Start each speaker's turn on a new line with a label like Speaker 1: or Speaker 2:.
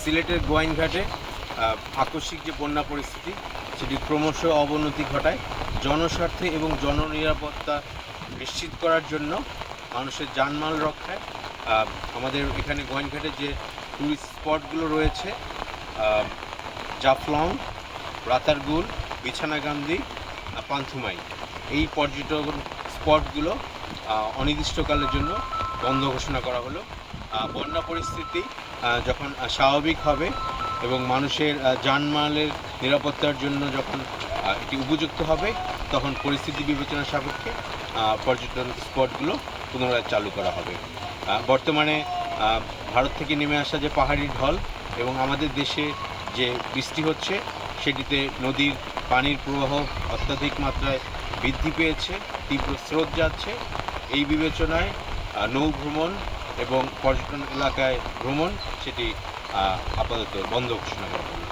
Speaker 1: সিলেটের গোয়াইনঘাটে আকস্মিক যে বন্যা পরিস্থিতি সেটি ক্রমশ অবনতি ঘটায়। জনস্বার্থে এবং জননিরাপত্তা নিশ্চিত করার জন্য মানুষের জানমাল রক্ষায় আমাদের এখানে গোয়াইনঘাটে যে টুরিস্ট স্পটগুলো রয়েছে, জাফলং, রাতারগুল, বিছানাকান্দি, পান্থুমাই, এই পর্যটন স্পটগুলো অনির্দিষ্টকালের জন্য বন্ধ ঘোষণা করা হলো। বন্যা পরিস্থিতি যখন স্বাভাবিক হবে এবং মানুষের জানমালের নিরাপত্তার জন্য যখন এটি উপযুক্ত হবে, তখন পরিস্থিতি বিবেচনা সাপেক্ষে পর্যটন স্পটগুলো পুনরায় চালু করা হবে। বর্তমানে ভারত থেকে নেমে আসা যে পাহাড়ি ঢল এবং আমাদের দেশে যে বৃষ্টি হচ্ছে, সেটিতে নদীর পানির প্রবাহ অত্যাধিক মাত্রায় বৃদ্ধি পেয়েছে, তীব্র স্রোত যাচ্ছে। এই বিবেচনায় নৌ ভ্রমণ এবং পর্যটন এলাকায় ভ্রমণ সেটি আপাতত বন্ধ ঘোষণা করা হলো।